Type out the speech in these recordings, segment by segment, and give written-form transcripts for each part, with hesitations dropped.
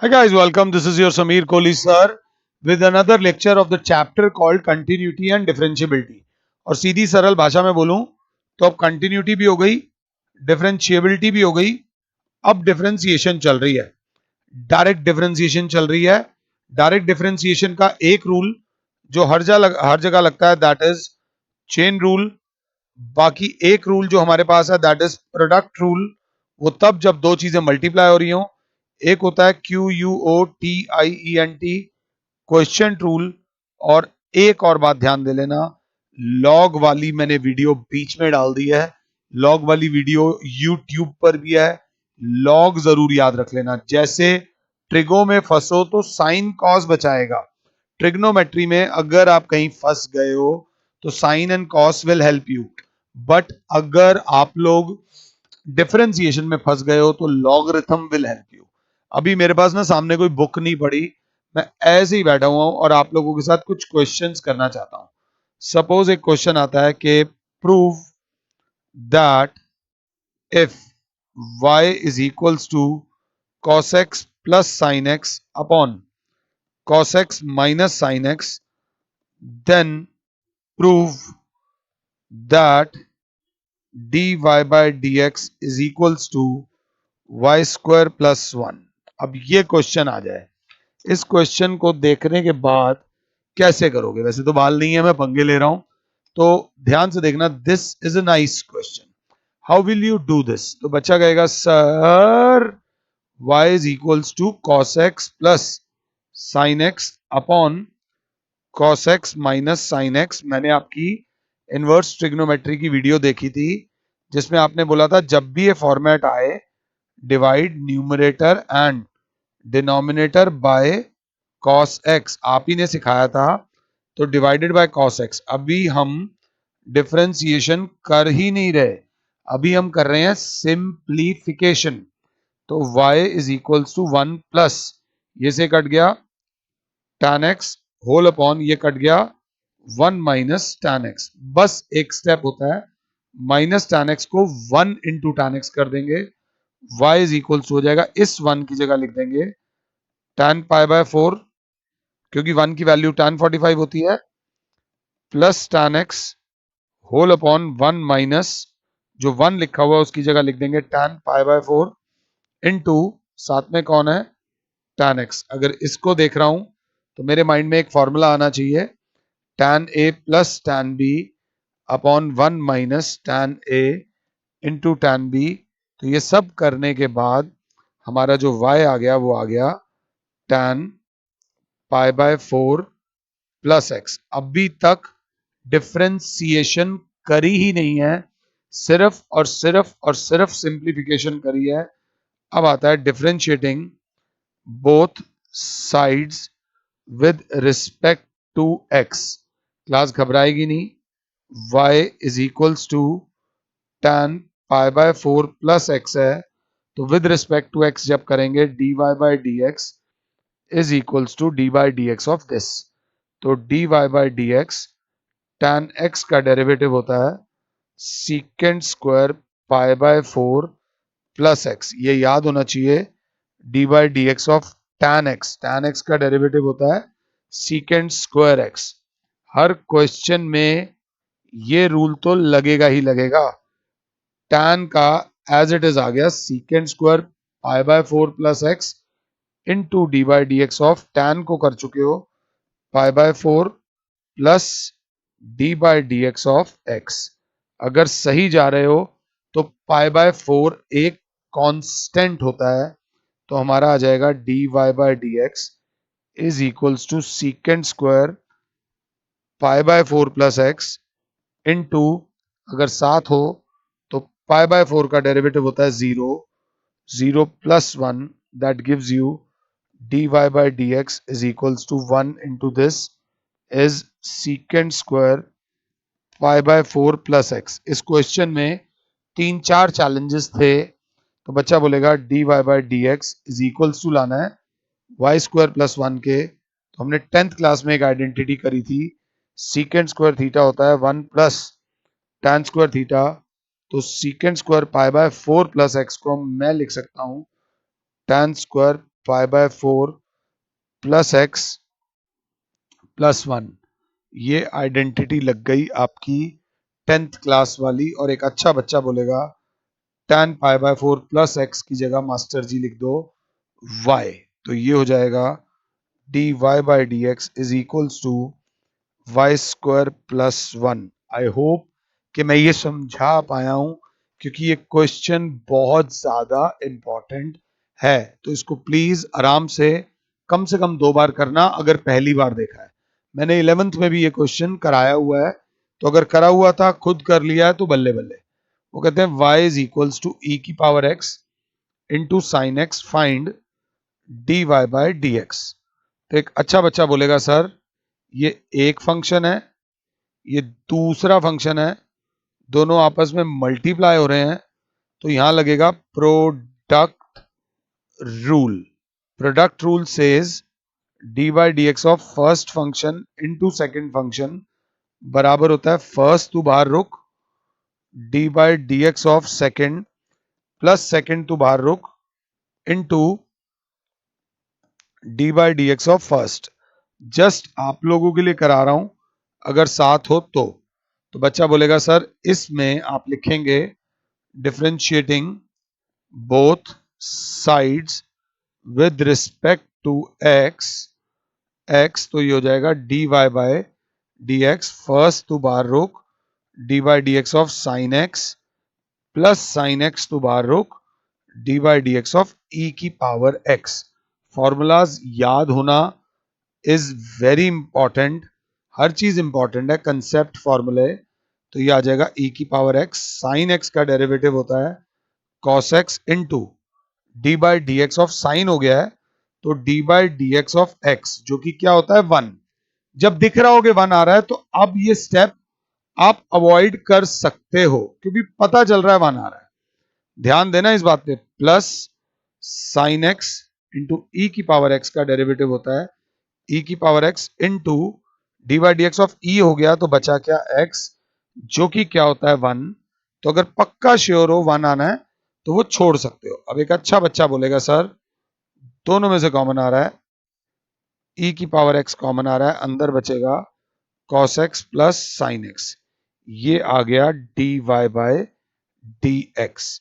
Hi guys, welcome. This is your Samir Kohli sir with another lecture of the chapter called Continuity and Differentiability. और सीधी सरल भाषा में बोलूं तो अब कंटिन्यूटी भी हो गई, डिफरेंशिएबिलिटी भी हो गई, अब डिफरेंशिएशन चल रही है, डायरेक्ट डिफरेंशिएशन चल रही है। डायरेक्ट डिफरेंशिएशन का एक रूल जो हर जगह लगता है दैट इज चेन रूल। बाकी एक रूल जो हमारे पास है दैट इज प्रोडक्ट रूल। वो तब जब दो चीजें मल्टीप्लाई हो रही हो। एक होता है QUOTIENT क्वेश्चन रूल, और एक और बात ध्यान दे लेना, लॉग वाली मैंने वीडियो बीच में डाल दी है। लॉग वाली वीडियो यूट्यूब पर भी है। लॉग जरूर याद रख लेना। जैसे ट्रिगो में फंसो तो साइन कॉस बचाएगा, ट्रिग्नोमेट्री में अगर आप कहीं फंस गए हो तो sine and cos will help you. But अगर आप लोग डिफरेंशिएशन में फंस गए हो तो लॉगरिथम विल हेल्प यू। अभी मेरे पास ना सामने कोई बुक नहीं पड़ी, मैं ऐसे ही बैठा हुआ हूं और आप लोगों के साथ कुछ क्वेश्चंस करना चाहता हूं। सपोज एक क्वेश्चन आता है कि prove that if y is equals to cos x plus sin x upon cos x minus sin x, then prove that dy by dx is equals to y square plus 1। अब ये question आ जाए, इस question को देखने के बाद कैसे करोगे? वैसे तो बाल नहीं है, मैं पंगे ले रहा हूं, तो ध्यान से देखना। This is a nice question, how will you do this? तो बच्चा कहेगा sir y is equals to cos x plus sin x upon cos x minus sin x। मैंने आपकी इनवर्स ट्रिग्नोमेट्री की वीडियो देखी थी जिसमें आपने बोला था जब भी ये फॉर्मेट आए, divide numerator and denominator by cos x। आप ही ने सिखाया था, तो डिवाइडेड बाय cos x। अभी हम डिफरेंशिएशन कर ही नहीं रहे, अभी हम कर रहे हैं सिंप्लीफिकेशन। तो y is equals to 1 plus ये से कट गया tan x होल अपॉन ये कट गया 1 माइनस tan x। बस एक स्टेप होता है, माइनस tan x को 1 इंटू tan x कर देंगे, y इज इक्वल्स हो जाएगा, इस 1 की जगह लिख देंगे tan पाई बाय 4, क्योंकि 1 की वैल्यू tan 45 होती है, plus tan x whole upon 1 minus जो 1 लिखा हुआ है उसकी जगह लिख देंगे tan पाई बाय 4 इंटू साथ में कौन है tan x। अगर इसको देख रहा हूं तो मेरे माइंड में एक फॉर्मूला आना चाहिए, tan a plus tan b upon 1 minus tan a into tan b। तो ये सब करने के बाद हमारा जो y आ गया वो आ गया tan pi by 4 plus x. अभी तक डिफरेंशिएशन करी ही नहीं है, सिर्फ और सिर्फ और सिर्फ सिंप्लीफिकेशन करी है। अब आता है differentiating both sides with respect to x. Class घबराएगी नहीं, y is equals to tan pi by 4 plus x है, तो विद रिस्पेक्ट टू एक्स जब करेंगे dy by dx is equals to d by d x of this. तो dy by d x tan x का derivative होता है secant square pi by 4 plus x. ये याद होना चाहिए, d by d x of tan x का derivative होता है सीकेंड स्क्वायर एक्स। हर क्वेश्चन में ये रूल तो लगेगा ही लगेगा। tan का एज इट इज आ गया सीकेंड square pi by 4 plus X into D by d x of tan को कर चुके हो पाई by 4 plus D by d x of x. अगर सही जा रहे हो तो पाई बाय 4 एक कांस्टेंट होता है, तो हमारा आ जाएगा D Y by D X is equals to secant square pi by 4 plus X into, अगर साथ हो तो पाई बाय 4 का डेरिवेटिव होता है 0, 0 plus 1 that gives you dy by dx is equals to 1 into this is secant square pi by 4 plus x। इस question में 3-4 challenges थे, तो बच्चा बोलेगा dy by dx is equals to लाना है y स्क्वायर प्लस 1 के। तो हमने 10th क्लास में एक आइडेंटिटी करी थी, secant स्क्वायर थीटा होता है 1 प्लस tan स्क्वायर थीटा। तो secant square pi by 4 plus x को मैं लिख सकता हूं tan square π/4 plus x plus 1। ये आइडेंटिटी लग गई आपकी 10th क्लास वाली। और एक अच्छा बच्चा बोलेगा tan π/4 प्लस एक्स की जगह मास्टर जी लिख दो y। तो ये हो जाएगा dy/dx is equals to Y square plus 1। I hope कि मैं ये समझा पाया हूं, क्योंकि ये क्वेश्चन बहुत ज्यादा इंपॉर्टेंट है। तो इसको प्लीज आराम से कम 2 बार करना अगर पहली बार देखा है। मैंने 11th में भी ये क्वेश्चन कराया हुआ है, तो अगर करा हुआ था खुद कर लिया है तो बल्ले बल्ले। वो कहते हैं y is equals to e की power x into sine X find dy/dx। तो एक अच्छा बच्चा बोलेगा सर ये एक फंक्शन है, ये दूसरा फंक्शन है, दोनों आपस में मल्टीप्लाई हो रहे हैं, तो यहां लगेगा product rule. Product rule says dy/dx of first function into second function बराबर होता है फर्स्ट तू बाहर रुक dy/dx of second plus second तू बाहर रुक into dy/dx of first. Just आप लोगों के लिए करा रहा हूं, अगर साथ हो तो बच्चा बोलेगा सर इसमें आप लिखेंगे differentiating both sides with respect to X, तो ये हो जाएगा dy/dx फर्स्ट टू बाहर रोक dy/dx of sine X plus sine X टू बाहर रोक dy/dx ऑफ e की पावर x। फॉर्मूलाज याद होना इज वेरी इंपॉर्टेंट। हर चीज इंपॉर्टेंट है, कंसेप्ट फॉर्मूले। तो ये आ जाएगा e की पावर x, साइन x का डेरिवेटिव होता है cos x into dy/dx of sign हो गया है, तो dy/dx ऑफ x जो कि क्या होता है 1। जब दिख रहा हो कि 1 आ रहा है तो अब ये स्टेप आप अवॉइड कर सकते हो, क्योंकि पता चल रहा है 1 आ रहा है। ध्यान देना इस बात पे। प्लस साइन x इंटू ई की पावर x का डेरिवेटिव होता है e की power x into dy/dx of e हो गया, तो बचा क्या x जो कि क्या होता है 1। तो अगर पक्का श्योर हो 1 आना है तो वो छोड़ सकते हो। अब एक अच्छा बच्चा बोलेगा सर दोनों में से कॉमन आ रहा है, e की पावर x कॉमन आ रहा है, अंदर बचेगा cos x plus sign x। ये आ गया dy/dx।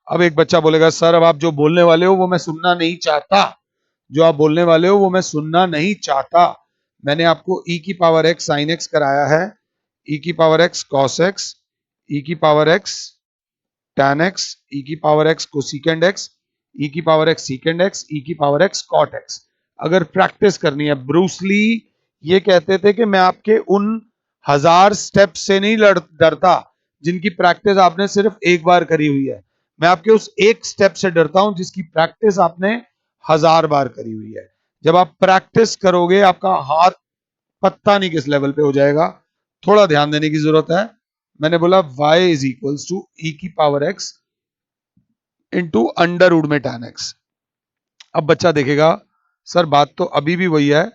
अब एक बच्चा बोलेगा सर अब आप जो बोलने वाले हो वो मैं सुनना नहीं चाहता, जो आप बोलने वाले हो वो मैं सुनना नहीं चाहता। मैंने आपको e की पावर x साइन x कराया है, e की power x cos x, e की power x tan x, e की power x cosecant x, e की पावर x सीकेंड x, e की पावर x cot x। अगर प्रैक्टिस करनी है, ब्रूस ली ये कहते थे कि मैं आपके उन 1000 स्टेप से नहीं डरता जिनकी प्रैक्टिस आपने सिर्फ एक बार करी हुई है, मैं आपके उस एक स्टेप से डरता हूं जिसकी प्रैक्टिस आपने 1000 बार करी हुई है। जब आप प्रैक्टिस करोगे आपका हाथ पता नहीं किस लेवल पे हो जाएगा। थोड़ा ध्यान देने की जरूरत है। मैंने बोला y is equals to e की power x into under root में tan x। अब बच्चा देखेगा सर बात तो अभी भी वही है,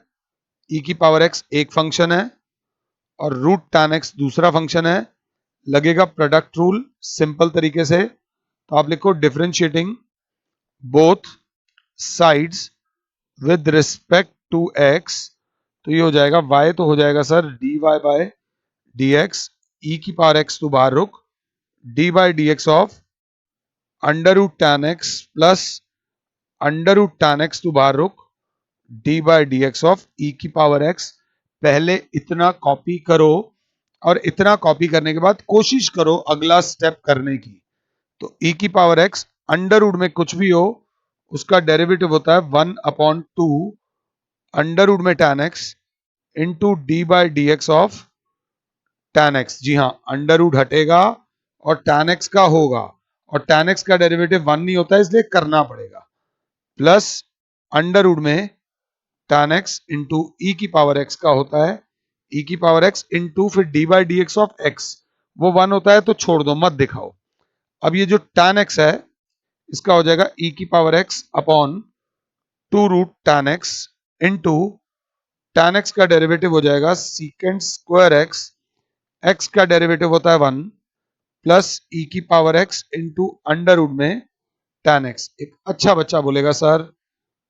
e की पावर x एक फंक्शन है और रूट tan x दूसरा फंक्शन है, लगेगा प्रोडक्ट रूल सिंपल तरीके से। तो आप लिखो differentiating both sides with respect to x, तो ये हो जाएगा y तो हो जाएगा सर dy/dx e की पावर x तो बाहर रुक d/dx of under root tan x plus under root tan x तो बाहर रुक d/dx ऑफ e की पावर x। पहले इतना कॉपी करो और इतना कॉपी करने के बाद कोशिश करो अगला स्टेप करने की। तो e की पावर x अंडर रूट में कुछ भी हो उसका डेरिवेटिव होता है 1/2 अंडर रूट में tan x into d/dx of tan x। जी हाँ, अंडर रूट हटेगा और tan x का होगा, और tan x का डेरिवेटिव 1 नहीं होता है इसलिए करना पड़ेगा, प्लस अंडर रूट में tan x इंटू ई की पावर x का होता है e की पावर x इंटू फिर d/dx ऑफ x, वो 1 होता है तो छोड़ दो मत दिखाओ। अब ये जो tan x है इसका हो जाएगा e की power x upon 2 root tan x into tan x का डेरिवेटिव हो जाएगा सीकेंड स्क्वायर x का डेरिवेटिव होता है 1 प्लस e की power x into under root में 10x। एक अच्छा बच्चा बोलेगा सर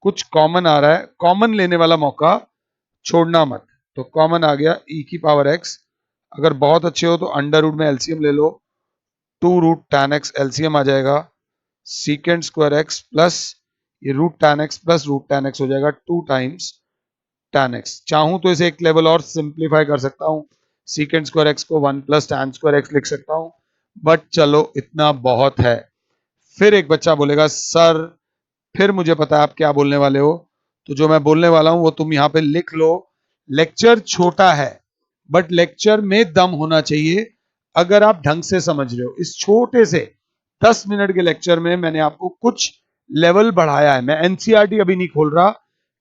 कुछ कॉमन आ रहा है, कॉमन लेने वाला मौका छोड़ना मत। तो कॉमन आ गया e की पावर x। अगर बहुत अच्छे हो तो अंडर रूट में एलसीएम ले लो, 2 रूट tan x एलसीएम आ जाएगा, सीकेंड स्क्वायर x प्लस ये root tan x plus root tan x हो जाएगा 2 टाइम्स tan x। चाहूं तो इसे एक लेवल और सिंप्लीफाई कर सकता हूं, सीकेंड स्क्वायर x को 1 प्लस tan स्क्वायर x लिख सकता हूं, बट चलो इतना बहुत है। फिर एक बच्चा बोलेगा सर फिर मुझे पता है आप क्या बोलने वाले हो, तो जो मैं बोलने वाला हूं वो तुम यहां पे लिख लो। लेक्चर छोटा है बट लेक्चर में दम होना चाहिए अगर आप ढंग से समझ रहे हो। इस छोटे से 10 मिनट के लेक्चर में मैंने आपको कुछ लेवल बढ़ाया है। मैं एनसीईआरटी अभी नहीं खोल रहा।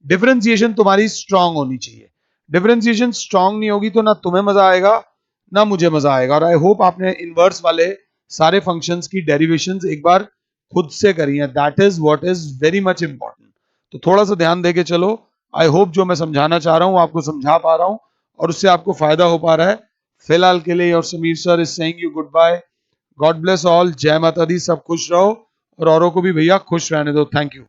डिफरेंशिएशन तुम्हारी स्ट्रांग होनी चाहिए। डिफरेंशिएशन स्ट्रांग नहीं होगी तो ना तुम्हें मजा आएगा ना मुझे मजा आएगा। और आई होप आपने इनवर्स वाले सारे फंक्शंस की डेरिवेशंस एक बार खुद से करी है। That is what is very much important. तो थोड़ा सा ध्यान देके चलो। आई होप जो मैं समझाना चाह रहा हूं आपको समझा पा रहा हूं और उससे आपको फायदा हो पा रहा है। फिलहाल के लिए और Sameer sir is saying you good bye. God bless all. जय माता दी। सब खुश रहो और औरों को भी भैया खुश रहने दो। Thank you.